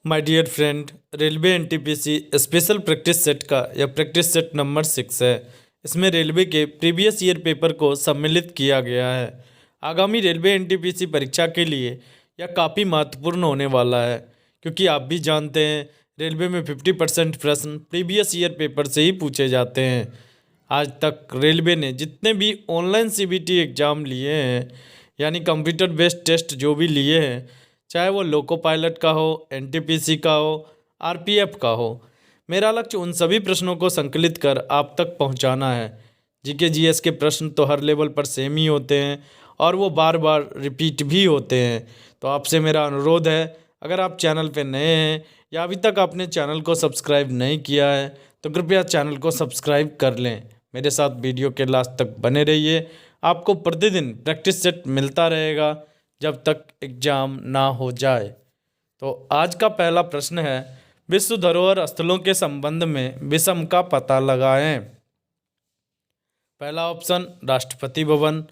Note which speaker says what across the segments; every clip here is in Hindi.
Speaker 1: My dear friend, railway NTPC special practice set का यह प्रैक्टिस सेट नंबर 6 है। इसमें रेलवे के प्रीवियस ईयर पेपर को सम्मिलित किया गया है। आगामी रेलवे एनटीपीसी परीक्षा के लिए यह काफ़ी महत्वपूर्ण होने वाला है, क्योंकि आप भी जानते हैं रेलवे में 50% प्रश्न प्रीवियस ईयर पेपर से ही पूछे जाते हैं। आज तक रेलवे ने जितने भी ऑनलाइन सीबीटी एग्ज़ाम लिए हैं, यानी कंप्यूटर बेस्ड टेस्ट जो भी लिए हैं, चाहे वो लोको पायलट का हो, एनटीपीसी का हो, आरपीएफ का हो, मेरा लक्ष्य उन सभी प्रश्नों को संकलित कर आप तक पहुंचाना है। जीके जीएस के प्रश्न तो हर लेवल पर सेम ही होते हैं और वो बार बार रिपीट भी होते हैं। तो आपसे मेरा अनुरोध है, अगर आप चैनल पे नए हैं या अभी तक आपने चैनल को सब्सक्राइब नहीं किया है तो कृपया चैनल को सब्सक्राइब कर लें। मेरे साथ वीडियो के लास्ट तक बने रहिए। आपको प्रतिदिन प्रैक्टिस सेट मिलता रहेगा जब तक एग्ज़ाम ना हो जाए। तो आज का पहला प्रश्न है, विश्व धरोहर स्थलों के संबंध में विषम का पता लगाएं। पहला ऑप्शन राष्ट्रपति भवन,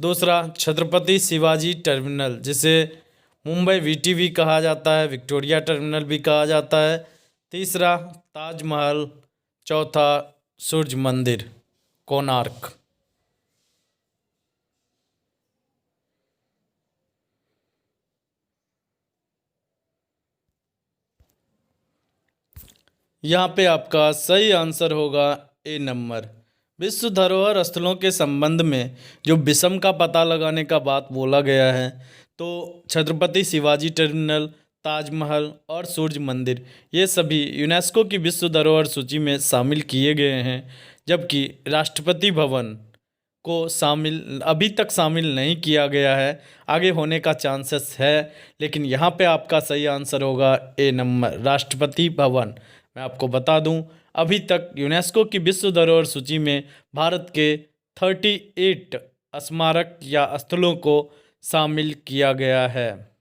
Speaker 1: दूसरा छत्रपति शिवाजी टर्मिनल जिसे मुंबई वीटीवी कहा जाता है, विक्टोरिया टर्मिनल भी कहा जाता है, तीसरा ताजमहल, चौथा सूर्य मंदिर कोणार्क। यहाँ पे आपका सही आंसर होगा ए नंबर। विश्व धरोहर स्थलों के संबंध में जो विषम का पता लगाने का बात बोला गया है, तो छत्रपति शिवाजी टर्मिनल, ताजमहल और सूर्य मंदिर ये सभी यूनेस्को की विश्व धरोहर सूची में शामिल किए गए हैं, जबकि राष्ट्रपति भवन को शामिल अभी तक शामिल नहीं किया गया है। आगे होने का चांसेस है, लेकिन यहाँ पे आपका सही आंसर होगा ए नंबर, राष्ट्रपति भवन। मैं आपको बता दूं, अभी तक यूनेस्को की विश्व धरोहर सूची में भारत के 38 स्मारक या स्थलों को शामिल किया गया है।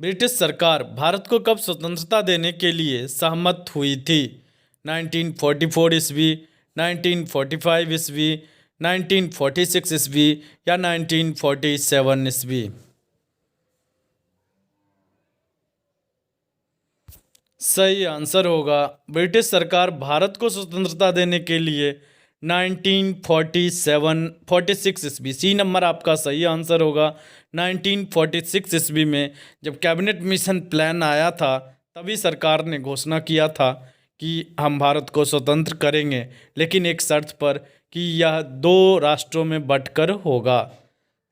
Speaker 1: ब्रिटिश सरकार भारत को कब स्वतंत्रता देने के लिए सहमत हुई थी? 1944 ईस्वी, 1945 ईस्वी, 1946 ईस्वी या 1947 ईस्वी? सही आंसर होगा, ब्रिटिश सरकार भारत को स्वतंत्रता देने के लिए 1946 ईस्वी, सी नंबर आपका सही आंसर होगा। 1946 ईस्वी में जब कैबिनेट मिशन प्लान आया था, तभी सरकार ने घोषणा किया था कि हम भारत को स्वतंत्र करेंगे, लेकिन एक शर्त पर कि यह 2 राष्ट्रों में बंटकर होगा।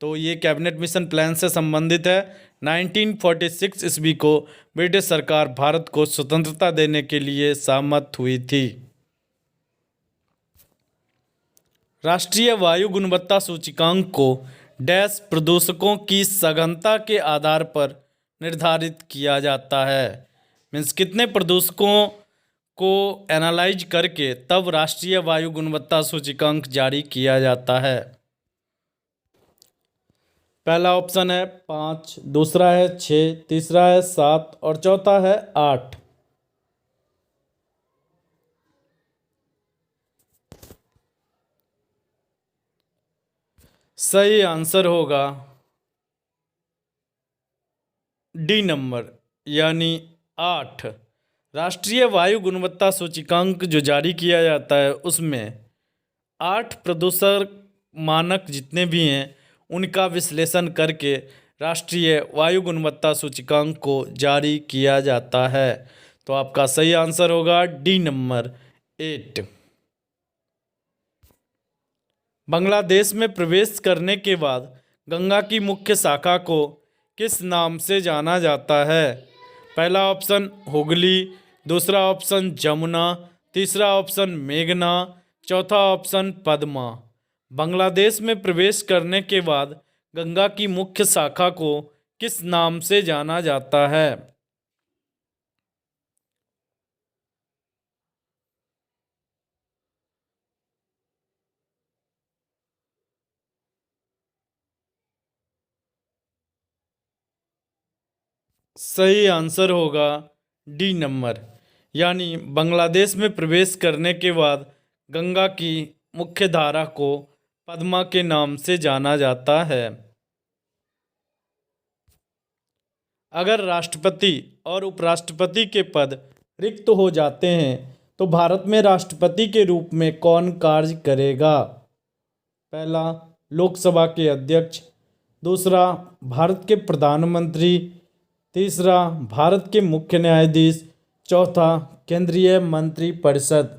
Speaker 1: तो ये कैबिनेट मिशन प्लान से संबंधित है। 1946 ईस्वी को ब्रिटिश सरकार भारत को स्वतंत्रता देने के लिए सहमत हुई थी। राष्ट्रीय वायु गुणवत्ता सूचकांक को डैश प्रदूषकों की सघनता के आधार पर निर्धारित किया जाता है। मीन्स कितने प्रदूषकों को एनालाइज करके तब राष्ट्रीय वायु गुणवत्ता सूचकांक जारी किया जाता है। पहला ऑप्शन है 5, दूसरा है 6, तीसरा है 7 और चौथा है 8। सही आंसर होगा डी नंबर, यानी 8। राष्ट्रीय वायु गुणवत्ता सूचकांक जो जारी किया जाता है, उसमें 8 प्रदूषक मानक जितने भी हैं उनका विश्लेषण करके राष्ट्रीय वायु गुणवत्ता सूचकांक को जारी किया जाता है। तो आपका सही आंसर होगा डी नंबर 8। बांग्लादेश में प्रवेश करने के बाद गंगा की मुख्य शाखा को किस नाम से जाना जाता है? पहला ऑप्शन हुगली, दूसरा ऑप्शन जमुना, तीसरा ऑप्शन मेघना, चौथा ऑप्शन पद्मा। बांग्लादेश में प्रवेश करने के बाद गंगा की मुख्य शाखा को किस नाम से जाना जाता है? सही आंसर होगा डी नंबर, यानी बांग्लादेश में प्रवेश करने के बाद गंगा की मुख्य धारा को पद्मा के नाम से जाना जाता है। अगर राष्ट्रपति और उपराष्ट्रपति के पद रिक्त हो जाते हैं तो भारत में राष्ट्रपति के रूप में कौन कार्य करेगा? पहला, लोकसभा के अध्यक्ष। दूसरा, भारत के प्रधानमंत्री। तीसरा, भारत के मुख्य न्यायाधीश। चौथा, केंद्रीय मंत्रिपरिषद।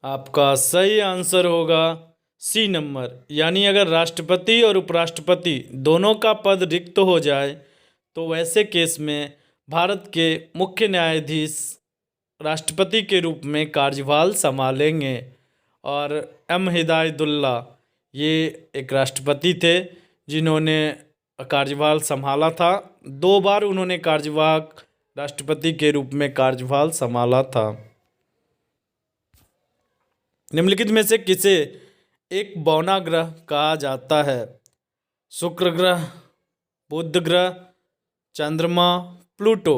Speaker 1: आपका सही आंसर होगा सी नंबर, यानी अगर राष्ट्रपति और उपराष्ट्रपति दोनों का पद रिक्त हो जाए तो वैसे केस में भारत के मुख्य न्यायाधीश राष्ट्रपति के रूप में कार्यभार संभालेंगे। और एम हिदायतुल्लाह ये एक राष्ट्रपति थे जिन्होंने कार्यभार संभाला था। 2 बार उन्होंने कार्यभार राष्ट्रपति के रूप में कार्यभार संभाला था। निम्नलिखित में से किसे एक बौना ग्रह कहा जाता है? शुक्र ग्रह, बुध ग्रह, चंद्रमा, प्लूटो।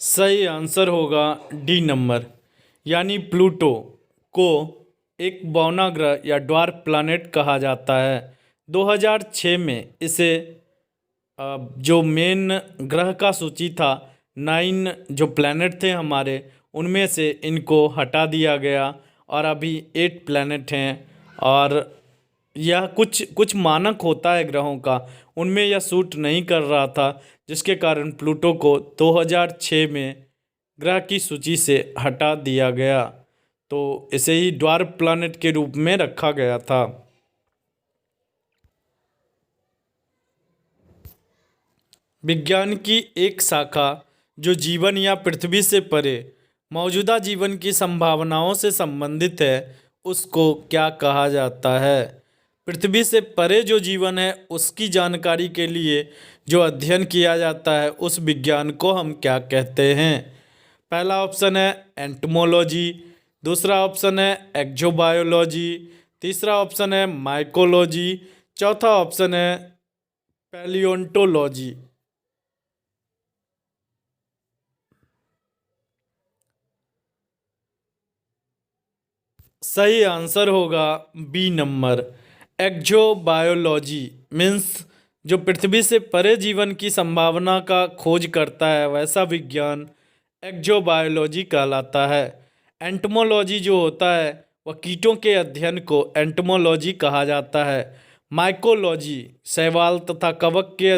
Speaker 1: सही आंसर होगा डी नंबर, यानी प्लूटो को एक बौना ग्रह या ड्वार्फ प्लैनेट कहा जाता है। 2006 में इसे जो मेन ग्रह का सूची था 9 जो प्लैनेट थे हमारे, उनमें से इनको हटा दिया गया और अभी 8 प्लैनेट हैं। और यह कुछ मानक होता है ग्रहों का, उनमें यह सूट नहीं कर रहा था, जिसके कारण प्लूटो को 2006 में ग्रह की सूची से हटा दिया गया। तो इसे ही ड्वार्फ प्लैनेट के रूप में रखा गया था। विज्ञान की एक शाखा जो जीवन या पृथ्वी से परे मौजूदा जीवन की संभावनाओं से संबंधित है उसको क्या कहा जाता है? पृथ्वी से परे जो जीवन है उसकी जानकारी के लिए जो अध्ययन किया जाता है उस विज्ञान को हम क्या कहते हैं? पहला ऑप्शन है एंटमोलॉजी, दूसरा ऑप्शन है एक्सोबायोलॉजी, तीसरा ऑप्शन है माइकोलॉजी, चौथा ऑप्शन है पैलियोंटोलॉजी। सही आंसर होगा बी नंबर, एक्सोबायोलॉजी मीन्स जो पृथ्वी से परे जीवन की संभावना का खोज करता है वैसा विज्ञान एक्सोबायोलॉजी कहलाता है। एंटमोलॉजी जो होता है वह कीटों के अध्ययन को एंटमोलॉजी कहा जाता है। माइकोलॉजी शैवाल तथा कवक के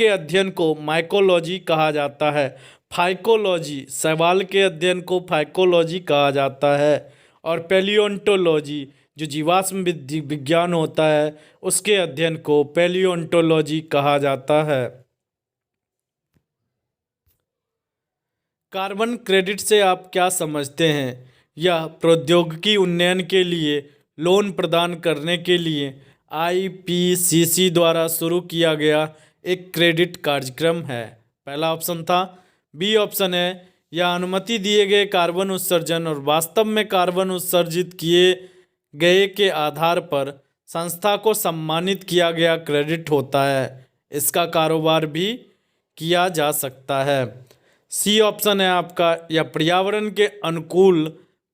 Speaker 1: अध्ययन को माइकोलॉजी कहा जाता है। फाइकोलॉजी शैवाल के अध्ययन को फाइकोलॉजी कहा जाता है। और पैलियोंटोलॉजी जो जीवाश्म विज्ञान होता है उसके अध्ययन को पैलियोंटोलॉजी कहा जाता है। कार्बन क्रेडिट से आप क्या समझते हैं? यह प्रौद्योगिकी उन्नयन के लिए लोन प्रदान करने के लिए आईपीसीसी द्वारा शुरू किया गया एक क्रेडिट कार्यक्रम है। पहला ऑप्शन था। बी ऑप्शन है यह अनुमति दिए गए कार्बन उत्सर्जन और वास्तव में कार्बन उत्सर्जित किए गए के आधार पर संस्था को सम्मानित किया गया क्रेडिट होता है। इसका कारोबार भी किया जा सकता है। सी ऑप्शन है आपका यह पर्यावरण के अनुकूल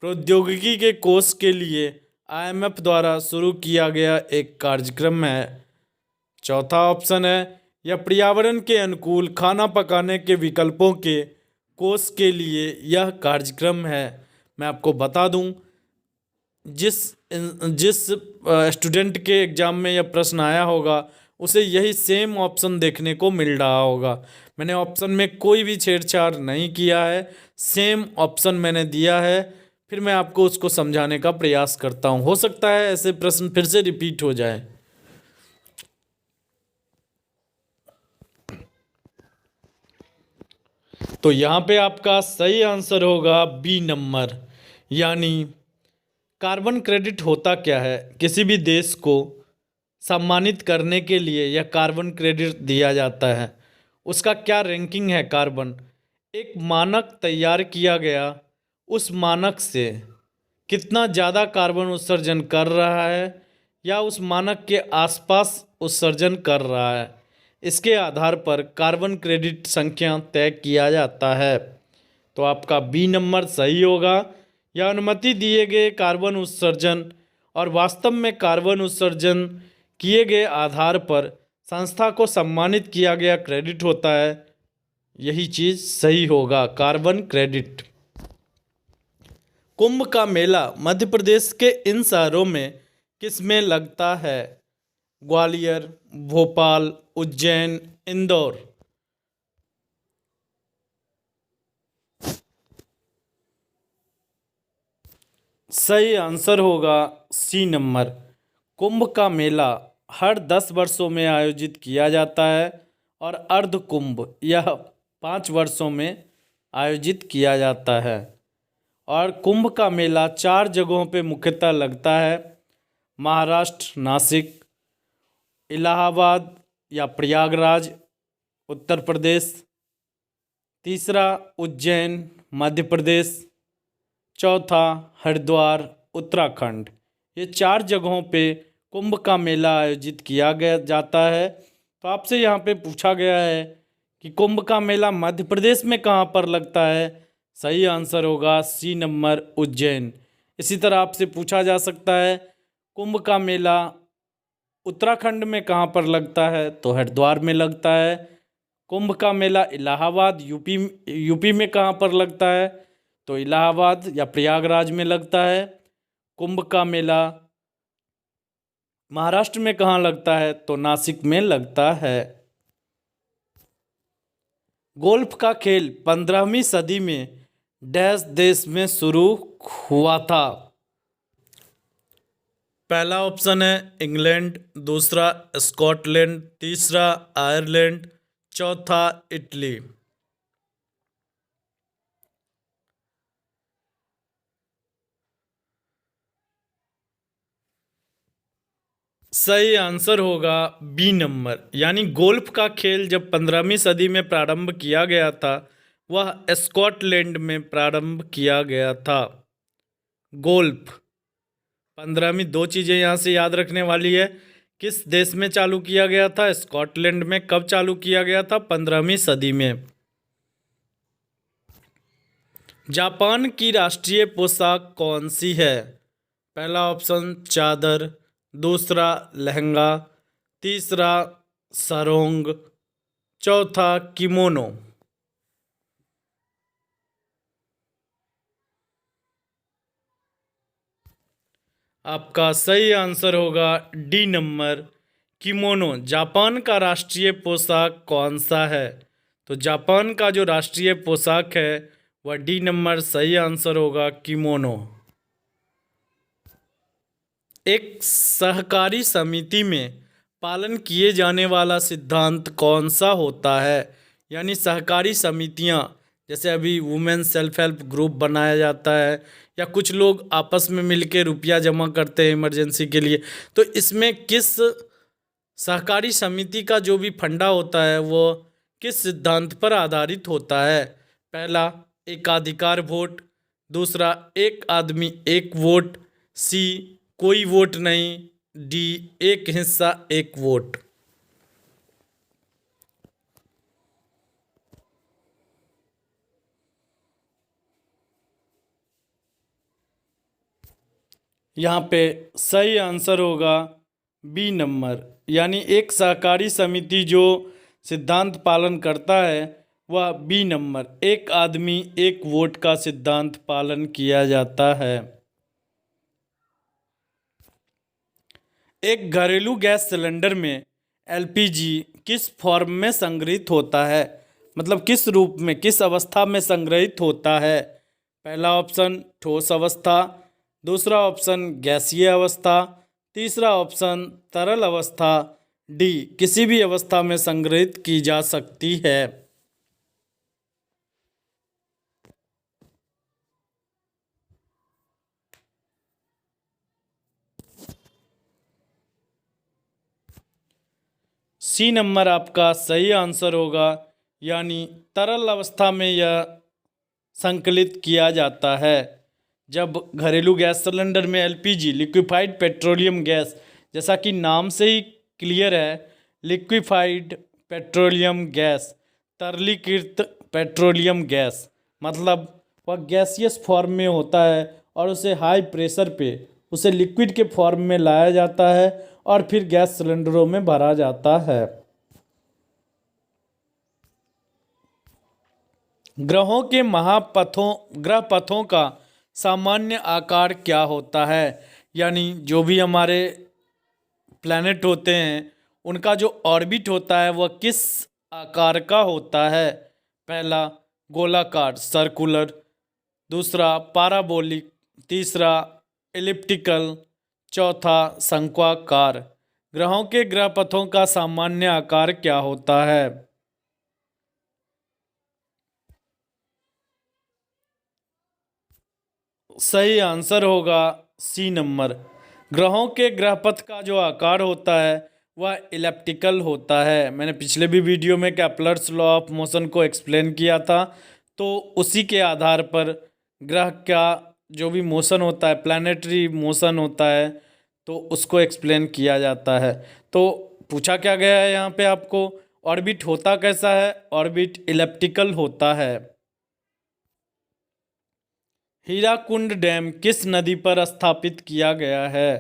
Speaker 1: प्रौद्योगिकी के कोष के लिए आईएमएफ द्वारा शुरू किया गया एक कार्यक्रम है। चौथा ऑप्शन है यह पर्यावरण के अनुकूल खाना पकाने के विकल्पों के कोष के लिए यह कार्यक्रम है। मैं आपको बता दूं, जिस स्टूडेंट के एग्ज़ाम में यह प्रश्न आया होगा उसे यही सेम ऑप्शन देखने को मिल रहा होगा। मैंने ऑप्शन में कोई भी छेड़छाड़ नहीं किया है, सेम ऑप्शन मैंने दिया है। फिर मैं आपको उसको समझाने का प्रयास करता हूँ, हो सकता है ऐसे प्रश्न फिर से रिपीट हो जाए। तो यहाँ पे आपका सही आंसर होगा बी नंबर, यानी कार्बन क्रेडिट होता क्या है? किसी भी देश को सम्मानित करने के लिए यह कार्बन क्रेडिट दिया जाता है। उसका क्या रैंकिंग है? कार्बन एक मानक तैयार किया गया, उस मानक से कितना ज़्यादा कार्बन उत्सर्जन कर रहा है या उस मानक के आसपास उत्सर्जन कर रहा है, इसके आधार पर कार्बन क्रेडिट संख्या तय किया जाता है। तो आपका बी नंबर सही होगा। या अनुमति दिए गए कार्बन उत्सर्जन और वास्तव में कार्बन उत्सर्जन किए गए आधार पर संस्था को सम्मानित किया गया क्रेडिट होता है, यही चीज़ सही होगा, कार्बन क्रेडिट। कुंभ का मेला मध्य प्रदेश के इन शहरों में किस में लगता है? ग्वालियर, भोपाल, उज्जैन, इंदौर। सही आंसर होगा सी नंबर। कुंभ का मेला हर 10 वर्षों में आयोजित किया जाता है और अर्ध कुंभ यह 5 वर्षों में आयोजित किया जाता है। और कुंभ का मेला 4 जगहों पे मुख्यतः लगता है, महाराष्ट्र नासिक, इलाहाबाद या प्रयागराज उत्तर प्रदेश, तीसरा उज्जैन मध्य प्रदेश, चौथा हरिद्वार उत्तराखंड। ये 4 जगहों पे कुंभ का मेला आयोजित किया गया जाता है। तो आपसे यहाँ पे पूछा गया है कि कुंभ का मेला मध्य प्रदेश में कहाँ पर लगता है? सही आंसर होगा सी नंबर, उज्जैन। इसी तरह आपसे पूछा जा सकता है कुंभ का मेला उत्तराखंड में कहाँ पर लगता है? तो हरिद्वार में लगता है। कुंभ का मेला इलाहाबाद यूपी में कहाँ पर लगता है? तो इलाहाबाद या प्रयागराज में लगता है। कुंभ का मेला महाराष्ट्र में कहाँ लगता है? तो नासिक में लगता है। गोल्फ का खेल 15वीं सदी में डैश देश में शुरू हुआ था? पहला ऑप्शन है इंग्लैंड, दूसरा स्कॉटलैंड, तीसरा आयरलैंड, चौथा इटली। सही आंसर होगा बी नंबर, यानी गोल्फ का खेल जब 15वीं सदी में प्रारंभ किया गया था वह स्कॉटलैंड में प्रारंभ किया गया था। गोल्फ 15वीं, 2 चीज़ें यहाँ से याद रखने वाली है। किस देश में चालू किया गया था? स्कॉटलैंड में। कब चालू किया गया था? 15वीं सदी में। जापान की राष्ट्रीय पोशाक कौन सी है? पहला ऑप्शन चादर, दूसरा लहंगा, तीसरा सरोंग, चौथा किमोनो। आपका सही आंसर होगा डी नंबर, किमोनो। जापान का राष्ट्रीय पोशाक कौन सा है? तो जापान का जो राष्ट्रीय पोशाक है वह डी नंबर सही आंसर होगा, किमोनो। एक सहकारी समिति में पालन किए जाने वाला सिद्धांत कौन सा होता है? यानी सहकारी समितियां, जैसे अभी वुमेन सेल्फ हेल्प ग्रुप बनाया जाता है या कुछ लोग आपस में मिलके रुपया जमा करते हैं इमरजेंसी के लिए, तो इसमें किस सहकारी समिति का जो भी फंडा होता है वो किस सिद्धांत पर आधारित होता है? पहला एकाधिकार वोट, दूसरा एक आदमी एक वोट, सी कोई वोट नहीं, डी एक हिस्सा एक वोट। यहाँ पे सही आंसर होगा बी नंबर, यानी एक सहकारी समिति जो सिद्धांत पालन करता है वह बी नंबर, एक आदमी एक वोट का सिद्धांत पालन किया जाता है। एक घरेलू गैस सिलेंडर में एलपीजी किस फॉर्म में संग्रहित होता है? मतलब किस रूप में, किस अवस्था में संग्रहित होता है? पहला ऑप्शन ठोस अवस्था, दूसरा ऑप्शन गैसीय अवस्था, तीसरा ऑप्शन तरल अवस्था, डी किसी भी अवस्था में संग्रहित की जा सकती है। सी नंबर आपका सही आंसर होगा, यानी तरल अवस्था में यह संकलित किया जाता है। जब घरेलू गैस सिलेंडर में एलपीजी लिक्विफाइड पेट्रोलियम गैस, जैसा कि नाम से ही क्लियर है, लिक्विफाइड पेट्रोलियम गैस, तरलीकृत पेट्रोलियम गैस, मतलब वह गैसियस फॉर्म में होता है और उसे हाई प्रेशर पे उसे लिक्विड के फॉर्म में लाया जाता है और फिर गैस सिलेंडरों में भरा जाता है। ग्रहों के ग्रह पथों का सामान्य आकार क्या होता है, यानी जो भी हमारे प्लैनेट होते हैं उनका जो ऑर्बिट होता है वह किस आकार का होता है। पहला गोलाकार सर्कुलर, दूसरा पाराबोलिक, तीसरा एलिप्टिकल, चौथा शंक्वाकार। ग्रहों के ग्रह पथों का सामान्य आकार क्या होता है। सही आंसर होगा सी नंबर। ग्रहों के ग्रहपथ का जो आकार होता है वह इलिप्टिकल होता है। मैंने पिछले भी वीडियो में केपलर्स लॉ ऑफ मोशन को एक्सप्लेन किया था, तो उसी के आधार पर ग्रह का जो भी मोशन होता है, प्लैनेटरी मोशन होता है, तो उसको एक्सप्लेन किया जाता है। तो पूछा क्या गया है यहाँ पे आपको, ऑर्बिट होता कैसा है। ऑर्बिट इलिप्टिकल होता है। हीराकुंड डैम किस नदी पर स्थापित किया गया है।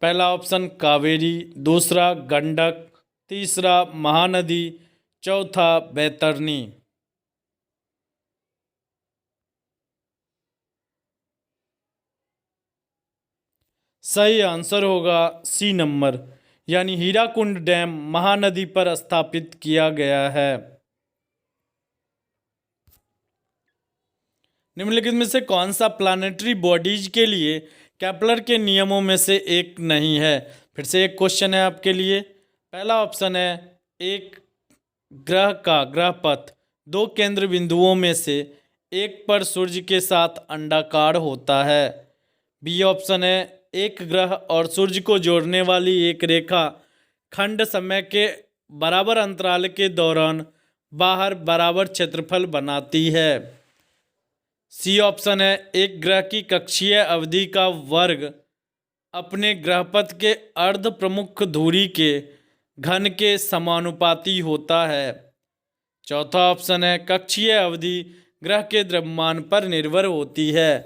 Speaker 1: पहला ऑप्शन कावेरी, दूसरा गंडक, तीसरा महानदी, चौथा बैतरनी। सही आंसर होगा सी नंबर, यानी हीराकुंड डैम महानदी पर स्थापित किया गया है। निम्नलिखित में से कौन सा प्लैनेटरी बॉडीज के लिए केपलर के नियमों में से एक नहीं है। फिर से एक क्वेश्चन है आपके लिए। पहला ऑप्शन है एक ग्रह का ग्रहपथ दो केंद्र बिंदुओं में से एक पर सूर्य के साथ अंडाकार होता है। बी ऑप्शन है एक ग्रह और सूर्य को जोड़ने वाली एक रेखा खंड समय के बराबर अंतराल के दौरान बाहर बराबर क्षेत्रफल बनाती है। सी ऑप्शन है एक ग्रह की कक्षीय अवधि का वर्ग अपने ग्रहपथ के अर्ध प्रमुख धुरी के घन के समानुपाती होता है। चौथा ऑप्शन है कक्षीय अवधि ग्रह के द्रव्यमान पर निर्भर होती है।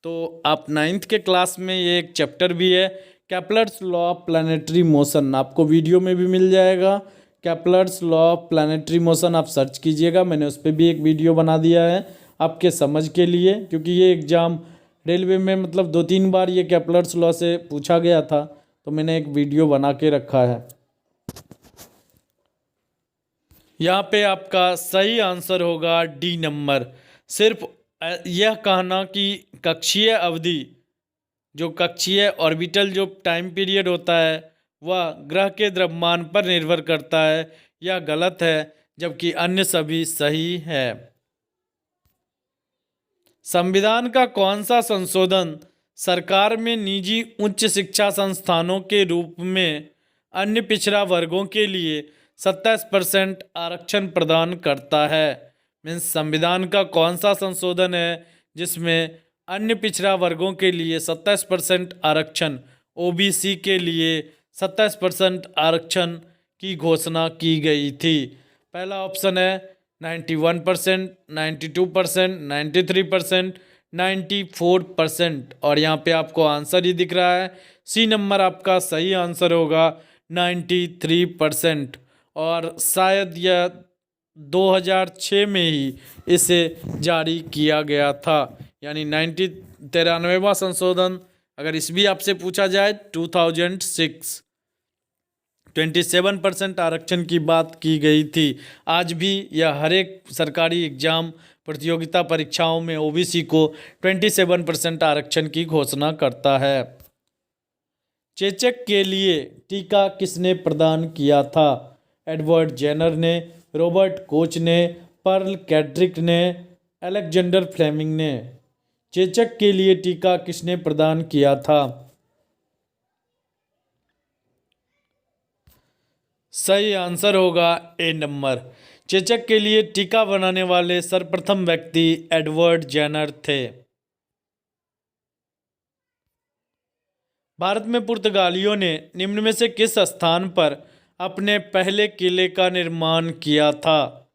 Speaker 1: तो आप 9th के क्लास में ये एक चैप्टर भी है, Kepler's law of planetary motion, आपको वीडियो में भी मिल जाएगा। Kepler's law of planetary motion आप सर्च कीजिएगा, मैंने उस पर भी एक वीडियो बना दिया है आपके समझ के लिए, क्योंकि ये एग्ज़ाम रेलवे में मतलब 2-3 बार ये केपलर्स लॉ से पूछा गया था, तो मैंने एक वीडियो बना के रखा है। यहाँ पे आपका सही आंसर होगा डी नंबर। सिर्फ यह कहना कि कक्षीय अवधि, जो कक्षीय ऑर्बिटल जो टाइम पीरियड होता है वह ग्रह के द्रव्यमान पर निर्भर करता है, यह गलत है, जबकि अन्य सभी सही है। संविधान का कौन सा संशोधन सरकार में निजी उच्च शिक्षा संस्थानों के रूप में अन्य पिछड़ा वर्गों के लिए 27% आरक्षण प्रदान करता है। मीन्स संविधान का कौन सा संशोधन है जिसमें अन्य पिछड़ा वर्गों के लिए 27% आरक्षण, ओबीसी के लिए 27% आरक्षण की घोषणा की गई थी। पहला ऑप्शन है 91%, 92%, 93%, 94%, और यहाँ पे आपको आंसर ही दिख रहा है, सी नंबर आपका सही आंसर होगा 93%। और शायद यह 2006 में ही इसे जारी किया गया था, यानी 93वां संशोधन। अगर इस भी आपसे पूछा जाए 2006 27% आरक्षण की बात की गई थी। आज भी यह हर एक सरकारी एग्जाम प्रतियोगिता परीक्षाओं में ओबीसी को 27% आरक्षण की घोषणा करता है। चेचक के लिए टीका किसने प्रदान किया था। एडवर्ड जेनर ने, रॉबर्ट कोच ने, पर्ल कैड्रिक ने, अलेक्जेंडर फ्लेमिंग ने। चेचक के लिए टीका किसने प्रदान किया था। सही आंसर होगा ए नंबर। चेचक के लिए टीका बनाने वाले सर्वप्रथम व्यक्ति एडवर्ड जेनर थे। भारत में पुर्तगालियों ने निम्न में से किस स्थान पर अपने पहले किले का निर्माण किया था?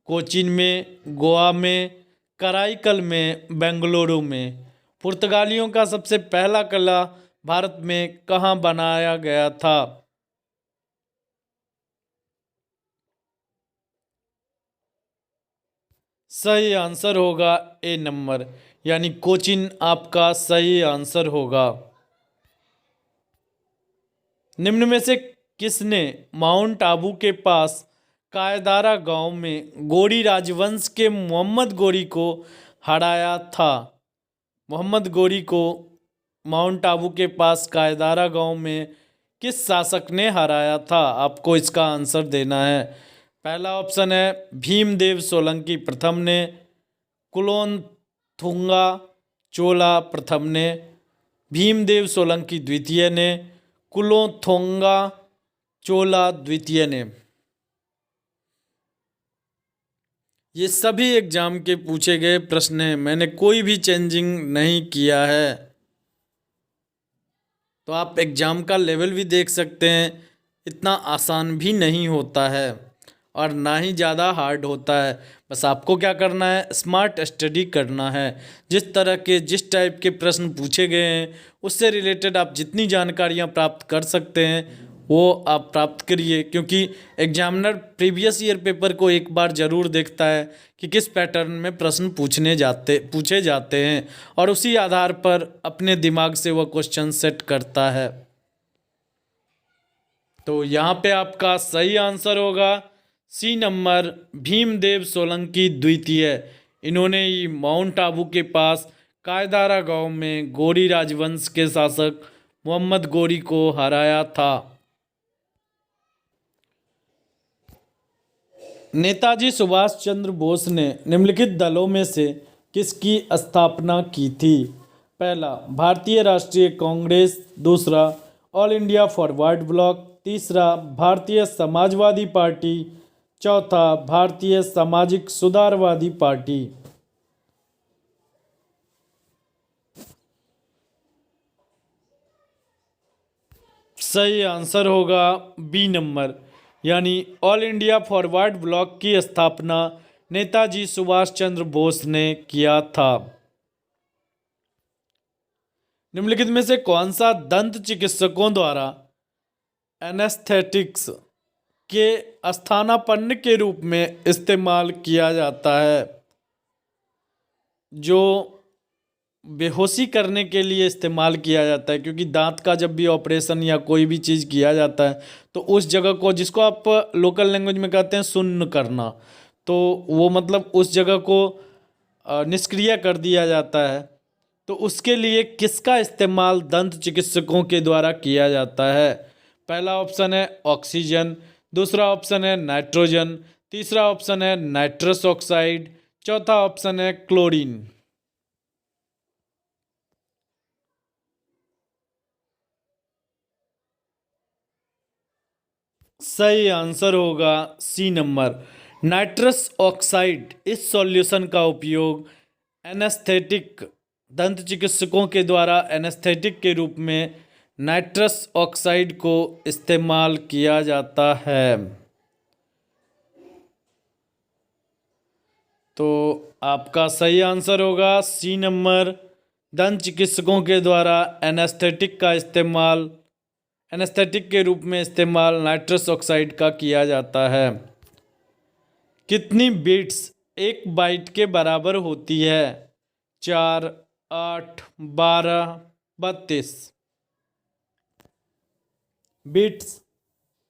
Speaker 1: कोचीन में, गोवा में, कराईकल में, बेंगलुरु में। पुर्तगालियों का सबसे पहला किला भारत में कहाँ बनाया गया था? सही आंसर होगा ए नंबर, यानी कोचीन आपका सही आंसर होगा। निम्न में से किसने माउंट आबू के पास कायदारा गांव में गोरी राजवंश के मोहम्मद गोरी को हराया था? मोहम्मद गोरी को माउंट आबू के पास कायदारा गांव में किस शासक ने हराया था? आपको इसका आंसर देना है। पहला ऑप्शन है भीमदेव सोलंकी प्रथम ने, कुलोथुंगा चोला प्रथम ने, भीमदेव सोलंकी द्वितीय ने, कुलोथुंगा चोला द्वितीय ने। ये सभी एग्जाम के पूछे गए प्रश्न हैं, मैंने कोई भी चेंजिंग नहीं किया है। तो आप एग्जाम का लेवल भी देख सकते हैं, इतना आसान भी नहीं होता है और ना ही ज़्यादा हार्ड होता है। बस आपको क्या करना है, स्मार्ट स्टडी करना है। जिस टाइप के प्रश्न पूछे गए हैं उससे रिलेटेड आप जितनी जानकारियां प्राप्त कर सकते हैं वो आप प्राप्त करिए, क्योंकि एग्जामिनर प्रीवियस ईयर पेपर को एक बार ज़रूर देखता है कि किस पैटर्न में प्रश्न पूछे जाते हैं और उसी आधार पर अपने दिमाग से वह क्वेश्चन सेट करता है। तो यहाँ पे आपका सही आंसर होगा सी नंबर, भीमदेव सोलंकी द्वितीय। इन्होंने ही माउंट आबू के पास कायदारा गांव में गोरी राजवंश के शासक मोहम्मद गोरी को हराया था। नेताजी सुभाष चंद्र बोस ने निम्नलिखित दलों में से किसकी स्थापना की थी? पहला भारतीय राष्ट्रीय कांग्रेस, दूसरा ऑल इंडिया फॉरवर्ड ब्लॉक, तीसरा भारतीय समाजवादी पार्टी, चौथा भारतीय सामाजिक सुधारवादी पार्टी। सही आंसर होगा बी नंबर, यानी ऑल इंडिया फॉरवर्ड ब्लॉक की स्थापना नेताजी सुभाष चंद्र बोस ने किया था। निम्नलिखित में से कौन सा दंत चिकित्सकों द्वारा एनेस्थेटिक्स के स्थानापन्न के रूप में इस्तेमाल किया जाता है? जो बेहोशी करने के लिए इस्तेमाल किया जाता है, क्योंकि दांत का जब भी ऑपरेशन या कोई भी चीज़ किया जाता है तो उस जगह को, जिसको आप लोकल लैंग्वेज में कहते हैं सुन्न करना, तो वो मतलब उस जगह को निष्क्रिय कर दिया जाता है। तो उसके लिए किसका इस्तेमाल दंत चिकित्सकों के द्वारा किया जाता है? पहला ऑप्शन है ऑक्सीजन, दूसरा ऑप्शन है नाइट्रोजन, तीसरा ऑप्शन है नाइट्रस ऑक्साइड, चौथा ऑप्शन है क्लोरीन। सही आंसर होगा सी नंबर, नाइट्रस ऑक्साइड। इस सॉल्यूशन का उपयोग एनेस्थेटिक, दंत चिकित्सकों के द्वारा एनेस्थेटिक के रूप में नाइट्रस ऑक्साइड को इस्तेमाल किया जाता है। तो आपका सही आंसर होगा सी नंबर, दंत चिकित्सकों के द्वारा एनेस्थेटिक के रूप में इस्तेमाल नाइट्रस ऑक्साइड का किया जाता है। कितनी बीट्स एक बाइट के बराबर होती है? 4, 8, 12, 32। बिट्स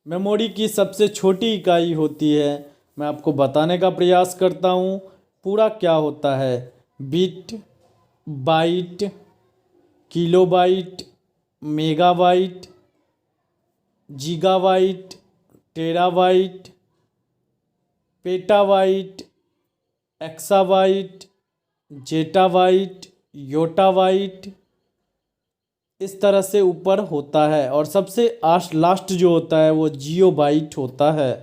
Speaker 1: मेमोरी की सबसे छोटी इकाई होती है। मैं आपको बताने का प्रयास करता हूँ पूरा क्या होता है। Bit, byte, kilobyte, megabyte, gigabyte, terabyte, petabyte, exabyte, zettabyte, yottabyte, इस तरह से ऊपर होता है और सबसे लास्ट जो होता है वो जियोबाइट होता है।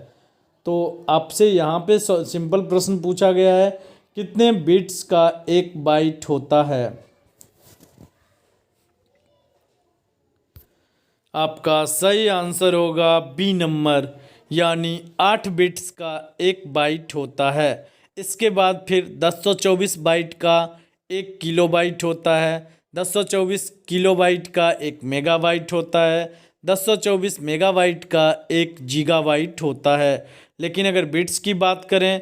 Speaker 1: तो आपसे यहाँ पे सिंपल प्रश्न पूछा गया है, कितने बिट्स का एक बाइट होता है? आपका सही आंसर होगा बी नंबर, यानी 8 बिट्स का एक बाइट होता है। इसके बाद फिर 1024 बाइट का एक किलोबाइट होता है, 1024 किलोबाइट का एक मेगाबाइट होता है, 1024 मेगाबाइट का एक गीगाबाइट होता है। लेकिन अगर बिट्स की बात करें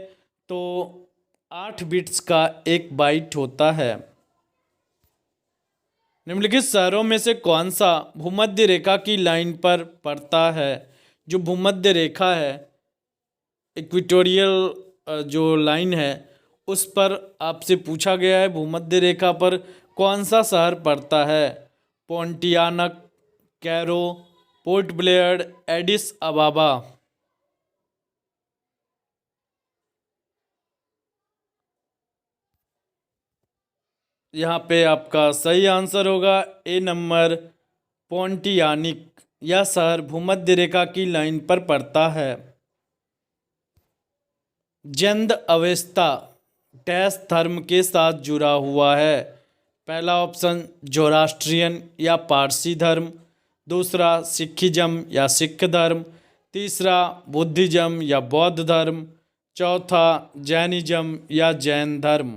Speaker 1: तो 8 बिट्स का एक बाइट होता है। निम्नलिखित शहरों में से कौन सा भूमध्य रेखा की लाइन पर पड़ता है? जो भूमध्य रेखा है, इक्वेटोरियल जो लाइन है, उस पर आपसे पूछा गया है भूमध्य रेखा पर कौन सा शहर पड़ता है? Pontianak, Cairo, Port Blair, Addis Ababa. यहाँ पे आपका सही आंसर होगा ए नंबर, पोंटियानिक। यह शहर भूमध्य रेखा की लाइन पर पड़ता है। जैन अवेस्ता डैश धर्म के साथ जुड़ा हुआ है? पहला ऑप्शन जोरास्ट्रियन या पारसी धर्म, दूसरा सिखिज्म या सिख धर्म, तीसरा बुद्धिज्म या बौद्ध धर्म, चौथा जैनिज्म या जैन धर्म।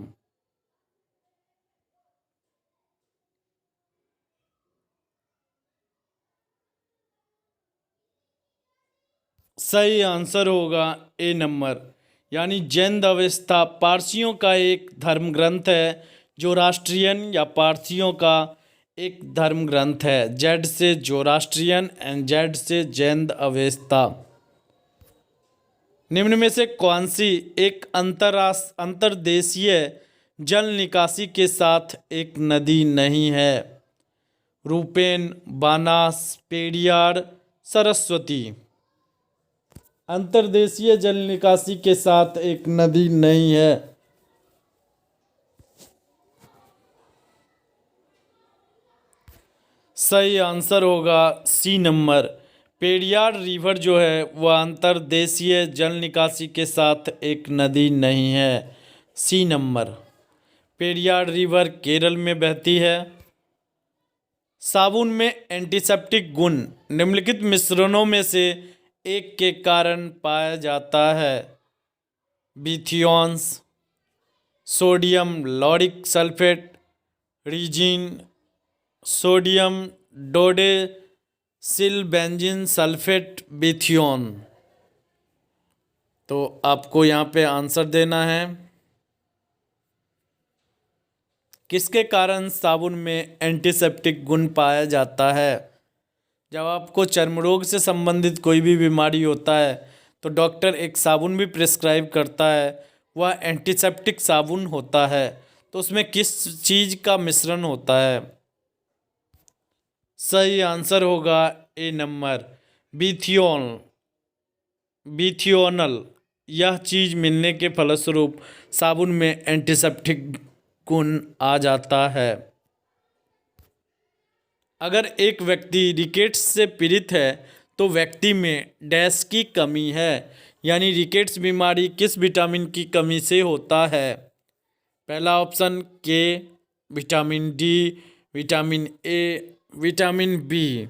Speaker 1: सही आंसर होगा ए नंबर, यानी जैन अवेस्ता पारसियों का एक धर्म ग्रंथ है। जोरास्ट्रियन या पारसियों का एक धर्म ग्रंथ है। जेड से जोरास्ट्रियन एंड जेड से जैन अवेस्ता। निम्न में से कौन सी एक अंतर्देशीय जल निकासी के साथ एक नदी नहीं है? रूपेन, बानास, पेरियार, सरस्वती। अंतर्देशीय जल निकासी के साथ एक नदी नहीं है। सही आंसर होगा सी नंबर, पेरियार रिवर जो है वह अंतर्देशीय जल निकासी के साथ एक नदी नहीं है। C number, Periyar river Kerala में बहती है। साबुन में एंटीसेप्टिक गुण निम्नलिखित मिश्रणों में से एक के कारण पाया जाता है? बिथियोन्स, sodium lauryl sulphate, resin, sodium dodecylbenzene sulphate, बिथियोन। तो आपको यहाँ पे आंसर देना है किसके कारण साबुन में एंटीसेप्टिक गुण पाया जाता है। जब आपको चर्म रोग से संबंधित कोई भी बीमारी होता है तो डॉक्टर एक साबुन भी प्रिस्क्राइब करता है, वह एंटीसेप्टिक साबुन होता है। तो उसमें किस चीज़ का मिश्रण होता है? सही आंसर होगा ए नंबर, बिथियोन, बिथियोनल। यह चीज़ मिलने के फलस्वरूप साबुन में एंटीसेप्टिक गुण आ जाता है। अगर एक व्यक्ति रिकेट्स से पीड़ित है तो व्यक्ति में डैश की कमी है, यानी रिकेट्स बीमारी किस विटामिन की कमी से होता है? पहला ऑप्शन के, vitamin D, vitamin A, vitamin B.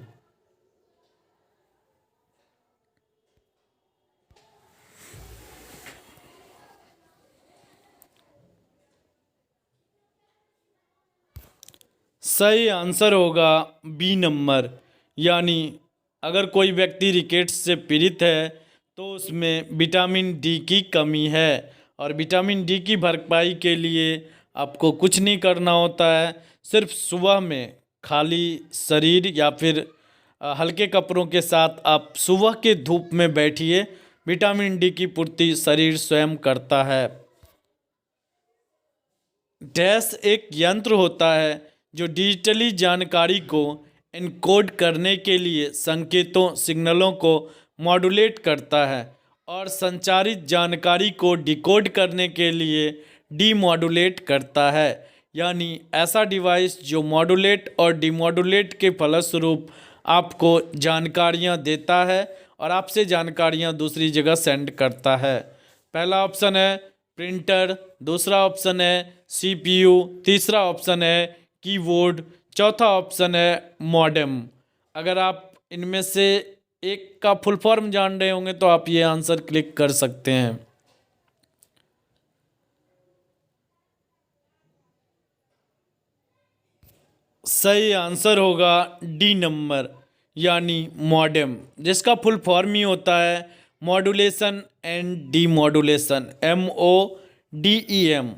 Speaker 1: सही आंसर होगा बी नंबर, यानी अगर कोई व्यक्ति रिकेट्स से पीड़ित है तो उसमें विटामिन डी की कमी है। और विटामिन डी की भरपाई के लिए आपको कुछ नहीं करना होता है, सिर्फ सुबह में खाली शरीर या फिर हल्के कपड़ों के साथ आप सुबह के धूप में बैठिए, विटामिन डी की पूर्ति शरीर स्वयं करता है। डैश एक यंत्र होता है जो डिजिटली जानकारी को एनकोड करने के लिए संकेतों सिग्नलों को मॉड्यूलेट करता है और संचारित जानकारी को डिकोड करने के लिए डीमॉड्यूलेट करता है। यानी ऐसा डिवाइस जो मॉड्यूलेट और डीमॉड्यूलेट के फलस्वरूप आपको जानकारियां देता है और आपसे जानकारियां दूसरी जगह सेंड करता है। पहला ऑप्शन है प्रिंटर, दूसरा ऑप्शन है सीपीयू, तीसरा ऑप्शन है कीबोर्ड, चौथा ऑप्शन है मॉडेम। अगर आप इनमें से एक का फुल फॉर्म जान रहे होंगे तो आप ये आंसर क्लिक कर सकते हैं। सही आंसर होगा डी नंबर, यानी मॉडेम, जिसका फुल फॉर्म ही होता है modulation and D modulation. MODEM,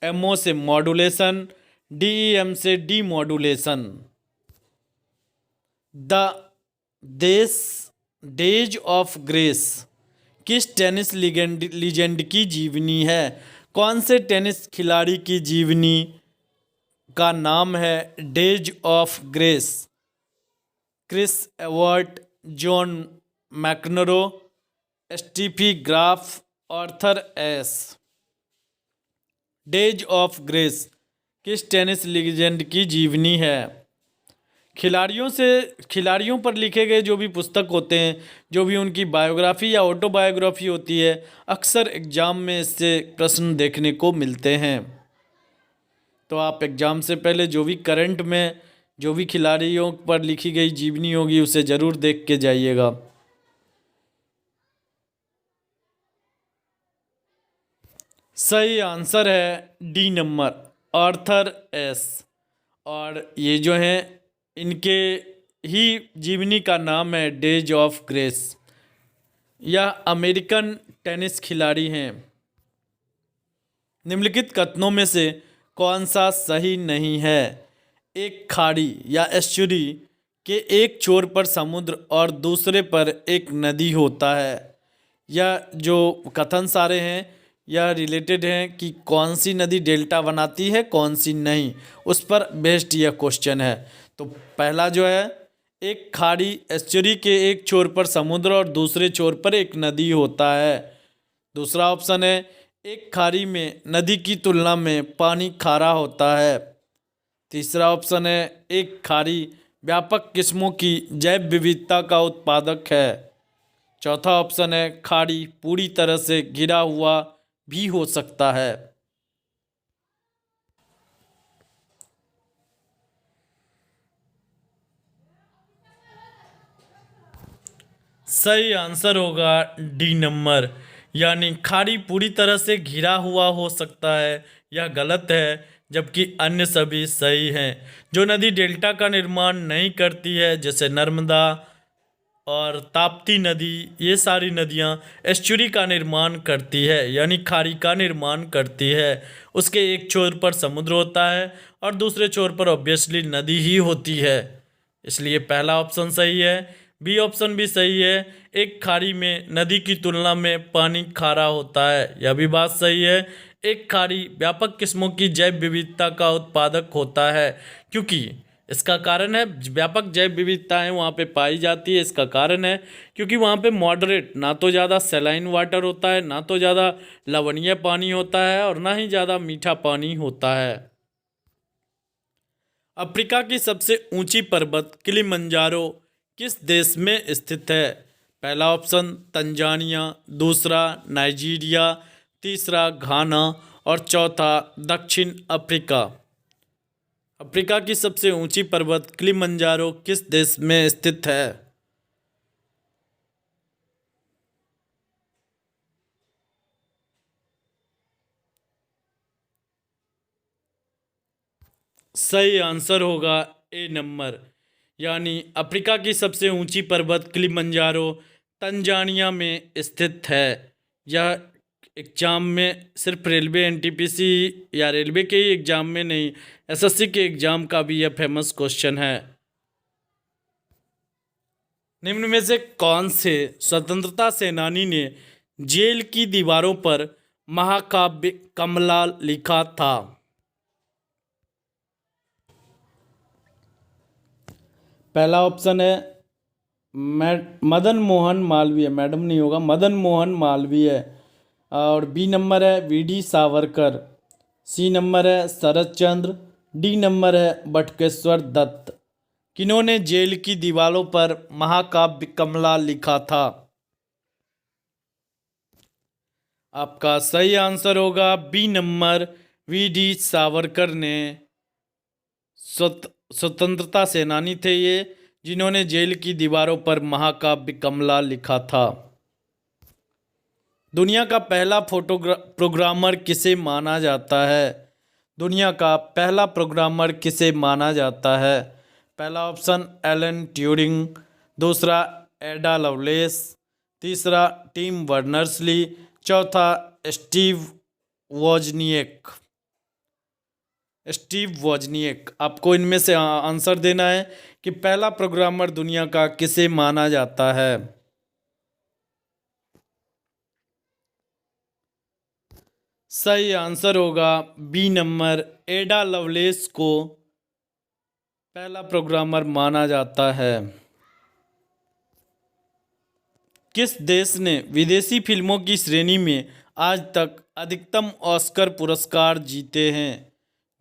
Speaker 1: MO से मॉड्यूलेशन, DEM से डी मॉड्यूलेशन। द देश डेज ऑफ ग्रेस किस टेनिस लीजेंड की जीवनी है? कौन से टेनिस खिलाड़ी की जीवनी का नाम है days of grace? Chris Evert, John McEnroe, Steffi Graf, Arthur Ashe. Days of grace किस टेनिस लीजेंड की जीवनी है? खिलाड़ियों पर लिखे गए जो भी पुस्तक होते हैं, जो भी उनकी बायोग्राफी या ऑटोबायोग्राफी होती है, अक्सर एग्जाम में इससे प्रश्न देखने को मिलते हैं। तो आप एग्जाम से पहले जो भी करंट में जो भी खिलाड़ियों पर लिखी गई जीवनी होगी उसे ज़रूर देख के जाइएगा। सही आंसर है डी नंबर, आर्थर एस। और ये जो हैं इनके ही जीवनी का नाम है डेज ऑफ ग्रेस। यह अमेरिकन टेनिस खिलाड़ी हैं। निम्नलिखित कथनों में से कौन सा सही नहीं है? एक खाड़ी या एस्चुरी के एक छोर पर समुद्र और दूसरे पर एक नदी होता है। यह जो कथन सारे हैं यह रिलेटेड हैं कि कौन सी नदी डेल्टा बनाती है, कौन सी नहीं, उस पर बेस्ड यह क्वेश्चन है। तो पहला जो है, एक खाड़ी एस्चुरी के एक छोर पर समुद्र और दूसरे छोर पर एक नदी होता है। दूसरा ऑप्शन है, एक खाड़ी में नदी की तुलना में पानी खारा होता है। तीसरा ऑप्शन है, एक खाड़ी व्यापक किस्मों की जैव विविधता का उत्पादक है। चौथा ऑप्शन है, खाड़ी पूरी तरह से घिरा हुआ भी हो सकता है। सही आंसर होगा डी नंबर, यानी खाड़ी पूरी तरह से घिरा हुआ हो सकता है। यह गलत है, जबकि अन्य सभी सही हैं। जो नदी डेल्टा का निर्माण नहीं करती है, जैसे नर्मदा और ताप्ती नदी, ये सारी नदियाँ एस्चुरी का निर्माण करती है, यानी खाड़ी का निर्माण करती है। उसके एक छोर पर समुद्र होता है और दूसरे छोर पर ऑब्वियसली नदी ही होती है। इसलिए पहला ऑप्शन सही है। बी ऑप्शन भी सही है, एक खाड़ी में नदी की तुलना में पानी खारा होता है, यह भी बात सही है। एक खाड़ी व्यापक किस्मों की जैव विविधता का उत्पादक होता है, क्योंकि इसका कारण है व्यापक जैव विविधताएं वहाँ पे पाई जाती है। इसका कारण है क्योंकि वहाँ पे मॉडरेट, ना तो ज़्यादा सैलाइन वाटर होता है, ना तो ज़्यादा लवणीय पानी होता है, और ना ही ज़्यादा मीठा पानी होता है। अफ्रीका की सबसे ऊंची पर्वत किलिमंजारो किस देश में स्थित है? पहला ऑप्शन तंजानिया, दूसरा नाइजीरिया, तीसरा घाना और चौथा दक्षिण अफ्रीका। अफ्रीका की सबसे ऊंची पर्वत किलिमंजारो किस देश में स्थित है? सही आंसर होगा ए नंबर, यानी अफ्रीका की सबसे ऊंची पर्वत किलिमंजारो तंजानिया में स्थित है। यह एग्जाम में सिर्फ रेलवे एनटीपीसी या रेलवे के ही एग्जाम में नहीं, एसएससी के एग्जाम का भी यह फेमस क्वेश्चन है। निम्न में से कौन से स्वतंत्रता सेनानी ने जेल की दीवारों पर महाकाव्य कमला लिखा था? पहला ऑप्शन है मदन मोहन मालवीय, मैडम नहीं होगा, मदन मोहन मालवीय। और बी नंबर है वीडी सावरकर, सी नंबर है शरद चंद्र, डी नंबर है बटुकेश्वर दत्त। किन्होंने जेल की दीवारों पर महाकाव्य कमला लिखा था? आपका सही आंसर होगा बी नंबर, वीडी सावरकर ने। स्वतंत्रता सेनानी थे ये, जिन्होंने जेल की दीवारों पर महाकाव्य कमला लिखा था। दुनिया का पहला प्रोग्रामर किसे माना जाता है? दुनिया का पहला प्रोग्रामर किसे माना जाता है? पहला ऑप्शन एलन ट्यूरिंग, दूसरा एडा लवलेस, तीसरा टिम बर्नर्स-ली, चौथा स्टीव वोजनिएक। स्टीव वोजनिएक। आपको इनमें से आंसर देना है कि पहला प्रोग्रामर दुनिया का किसे माना जाता है। सही आंसर होगा बी नंबर, एडा लवलेस को पहला प्रोग्रामर माना जाता है। किस देश ने विदेशी फिल्मों की श्रेणी में आज तक अधिकतम ऑस्कर पुरस्कार जीते हैं?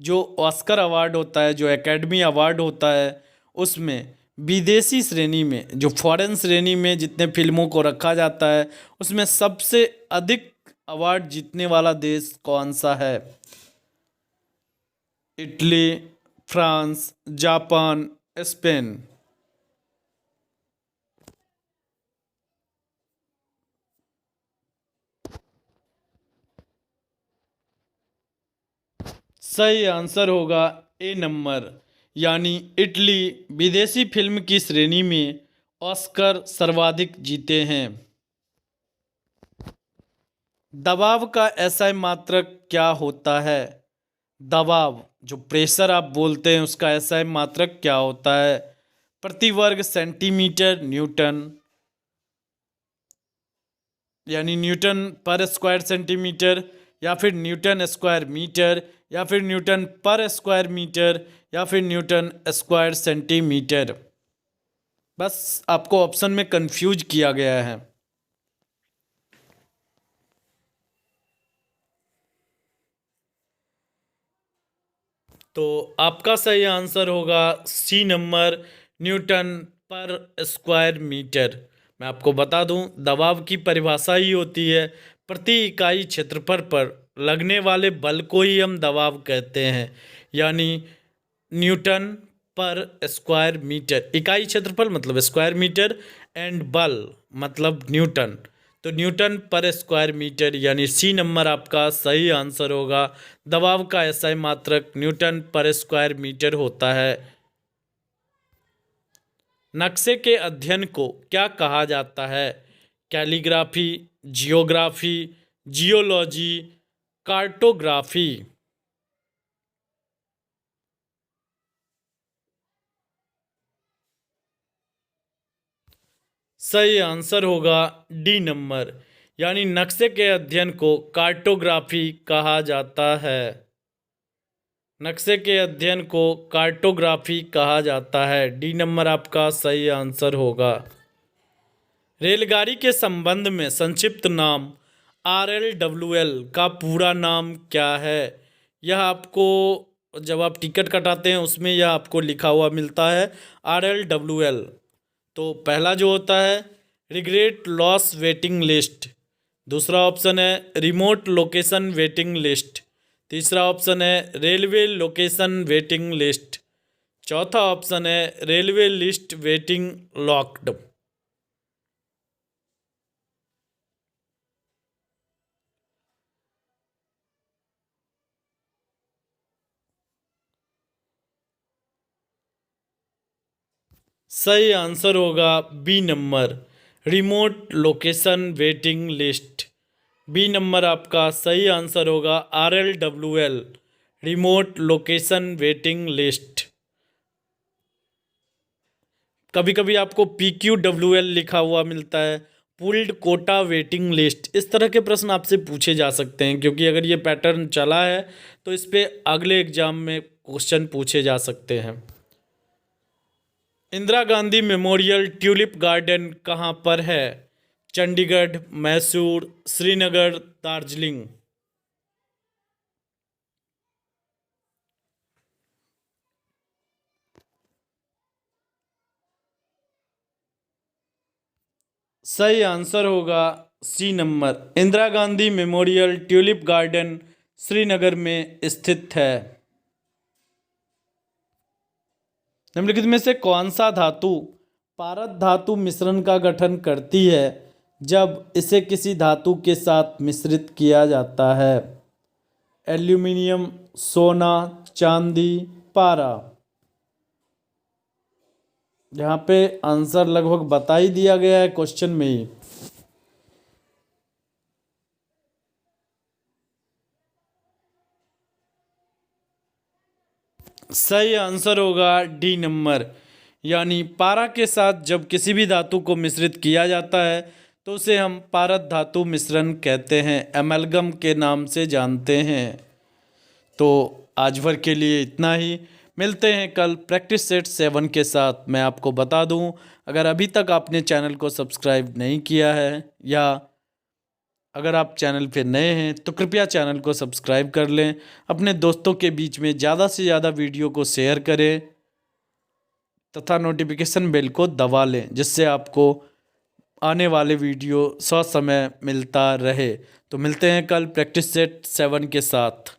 Speaker 1: जो ऑस्कर अवार्ड होता है, जो एकेडमी अवार्ड होता है, उसमें विदेशी श्रेणी में, जो फॉरेन श्रेणी में जितने फिल्मों को रखा जाता है, उसमें सबसे अधिक अवार्ड जीतने वाला देश कौन सा है? Italy, France, Japan, Spain. सही आंसर होगा ए नंबर, यानी इटली विदेशी फिल्म की श्रेणी में ऑस्कर सर्वाधिक जीते हैं। दबाव का एसआई मात्रक क्या होता है? दबाव, जो प्रेशर आप बोलते हैं, उसका एसआई मात्रक क्या होता है? प्रति वर्ग सेंटीमीटर न्यूटन, यानी न्यूटन पर स्क्वायर सेंटीमीटर, या फिर न्यूटन स्क्वायर मीटर, या फिर न्यूटन पर स्क्वायर मीटर, या फिर न्यूटन स्क्वायर सेंटीमीटर। बस आपको ऑप्शन में कंफ्यूज किया गया है। तो आपका सही आंसर होगा सी नंबर, न्यूटन पर स्क्वायर मीटर। मैं आपको बता दूं, दबाव की परिभाषा ही होती है प्रति इकाई क्षेत्रफल पर लगने वाले बल को ही हम दबाव कहते हैं, यानी न्यूटन पर स्क्वायर मीटर। इकाई क्षेत्रफल मतलब स्क्वायर मीटर, एंड बल मतलब न्यूटन, तो न्यूटन पर स्क्वायर मीटर, यानी सी नंबर आपका सही आंसर होगा। दबाव का एसआई मात्रक न्यूटन पर स्क्वायर मीटर होता है। नक्शे के अध्ययन को क्या कहा जाता है? Calligraphy, geography, geology, cartography. सही आंसर होगा डी नंबर, यानी नक्शे के अध्ययन को कार्टोग्राफी कहा जाता है। नक्शे के अध्ययन को कार्टोग्राफी कहा जाता है। डी नंबर आपका सही आंसर होगा। रेलगाड़ी के संबंध में संक्षिप्त नाम RLWL का पूरा नाम क्या है? यह आपको जब आप टिकट कटाते हैं उसमें यह आपको लिखा हुआ मिलता है RLWL। तो पहला जो होता है रिग्रेट लॉस वेटिंग लिस्ट, दूसरा ऑप्शन है रिमोट लोकेशन वेटिंग लिस्ट, तीसरा ऑप्शन है रेलवे लोकेशन वेटिंग लिस्ट, चौथा ऑप्शन है रेलवे लिस्ट वेटिंग लॉक्ड। सही आंसर होगा B number, remote location waiting list. B number आपका सही आंसर होगा RLWL, remote location waiting list. कभी कभी आपको PQWL लिखा हुआ मिलता है, पुल्ड कोटा वेटिंग लिस्ट। इस तरह के प्रश्न आपसे पूछे जा सकते हैं, क्योंकि अगर ये पैटर्न चला है तो इस पे अगले एग्जाम में क्वेश्चन पूछे जा सकते हैं। Indira Gandhi memorial tulip garden कहाँ पर है? चंडीगढ़, मैसूर, श्रीनगर, दार्जिलिंग। सही आंसर होगा C number, Indira Gandhi memorial tulip garden Srinagar में स्थित है। निम्नलिखित में से कौन सा धातु पारद धातु मिश्रण का गठन करती है जब इसे किसी धातु के साथ मिश्रित किया जाता है? एल्यूमिनियम, सोना, चांदी, पारा। यहाँ पे आंसर लगभग बता ही दिया गया है क्वेश्चन में ही। सही आंसर होगा डी नंबर, यानी पारा के साथ जब किसी भी धातु को मिश्रित किया जाता है तो उसे हम पारद धातु मिश्रण कहते हैं, एमलगम के नाम से जानते हैं। तो आज भर के लिए इतना ही, मिलते हैं कल प्रैक्टिस सेट 7 के साथ। मैं आपको बता दूं, अगर अभी तक आपने चैनल को सब्सक्राइब नहीं किया है या अगर आप चैनल पे नए हैं तो कृपया चैनल को सब्सक्राइब कर लें, अपने दोस्तों के बीच में ज़्यादा से ज़्यादा वीडियो को शेयर करें तथा नोटिफिकेशन बेल को दबा लें, जिससे आपको आने वाले वीडियो ससमय मिलता रहे। तो मिलते हैं कल प्रैक्टिस सेट 7 के साथ।